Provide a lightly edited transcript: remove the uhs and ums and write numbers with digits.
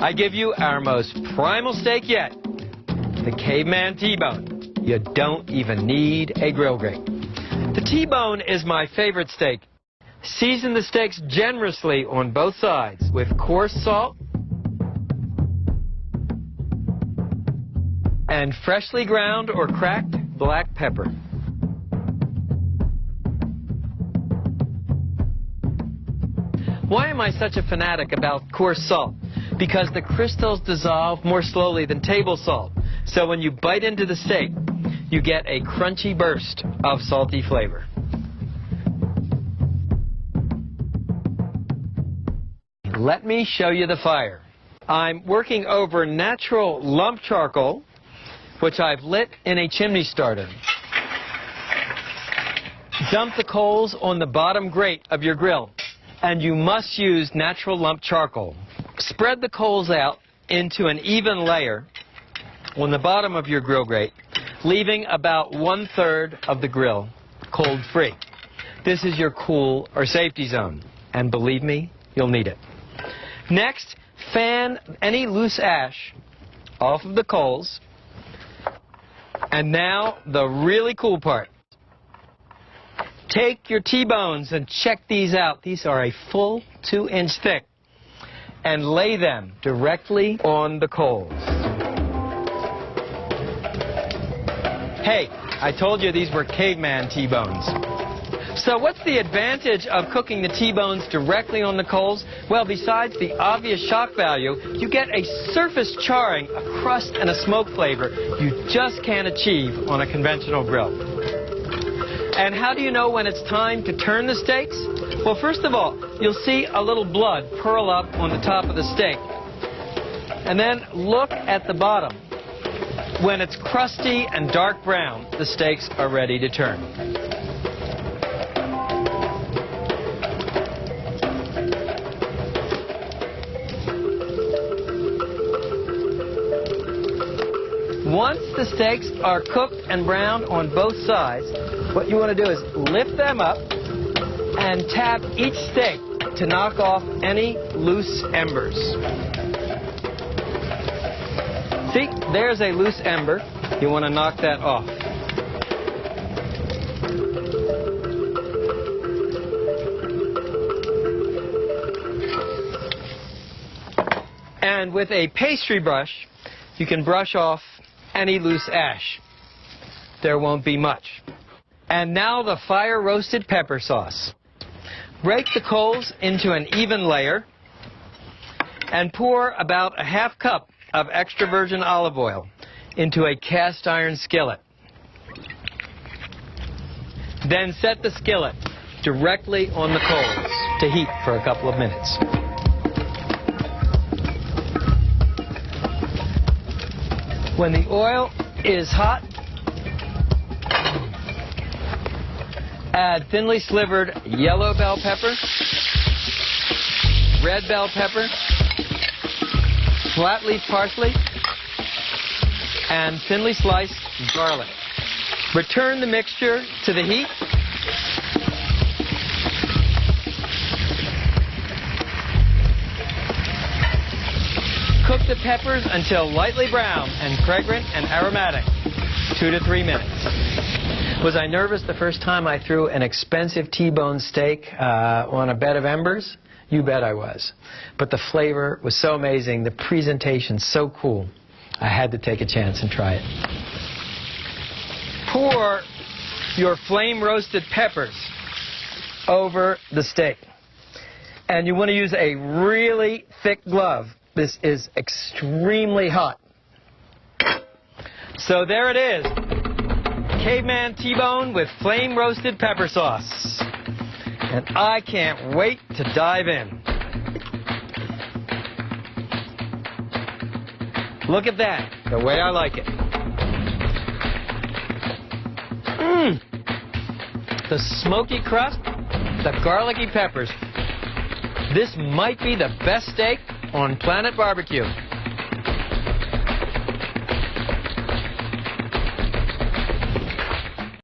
I give you our most primal steak yet, the caveman T-bone. You don't even need a grill grate. The T-bone is my favorite steak. Season the steaks generously on both sides with coarse salt and freshly ground or cracked black pepper. Why am I such a fanatic about coarse salt? Because the crystals dissolve more slowly than table salt. So when you bite into the steak, you get a crunchy burst of salty flavor. Let me show you the fire. I'm working over natural lump charcoal, which I've lit in a chimney starter. Dump the coals on the bottom grate of your grill, and you must use natural lump charcoal. Spread the coals out into an even layer on the bottom of your grill grate, leaving about 1/3 of the grill cold-free. This is your cool or safety zone, and believe me, you'll need it. Next, fan any loose ash off of the coals. And now, the really cool part. Take your T-bones and check these out. These are a full 2-inch thick. And lay them directly on the coals. Hey, I told you these were caveman T-bones. So what's the advantage of cooking the T-bones directly on the coals? Well, besides the obvious shock value, you get a surface charring, a crust, and a smoke flavor you just can't achieve on a conventional grill. And how do you know when it's time to turn the steaks? Well, first of all, you'll see a little blood purl up on the top of the steak. And then look at the bottom. When it's crusty and dark brown, the steaks are ready to turn. Once the steaks are cooked and browned on both sides, what you want to do is lift them up and tap each steak to knock off any loose embers. See, there's a loose ember. You want to knock that off. And with a pastry brush, you can brush off any loose ash. There won't be much. And now the fire-roasted pepper sauce. Break the coals into an even layer and pour about a half cup of extra virgin olive oil into a cast iron skillet. Then set the skillet directly on the coals to heat for a couple of minutes. When the oil is hot, add thinly slivered yellow bell pepper, red bell pepper, flat leaf parsley, and thinly sliced garlic. Return the mixture to the heat. Cook the peppers until lightly brown and fragrant and aromatic, 2 to 3 minutes. Was I nervous the first time I threw an expensive T-bone steak on a bed of embers? You bet I was. But the flavor was so amazing, the presentation so cool, I had to take a chance and try it. Pour your flame-roasted peppers over the steak. And you want to use a really thick glove. This is extremely hot. So there it is. Caveman T-bone with flame-roasted pepper sauce. And I can't wait to dive in. Look at that, the way I like it. The smoky crust, the garlicky peppers. This might be the best steak on Planet Barbecue.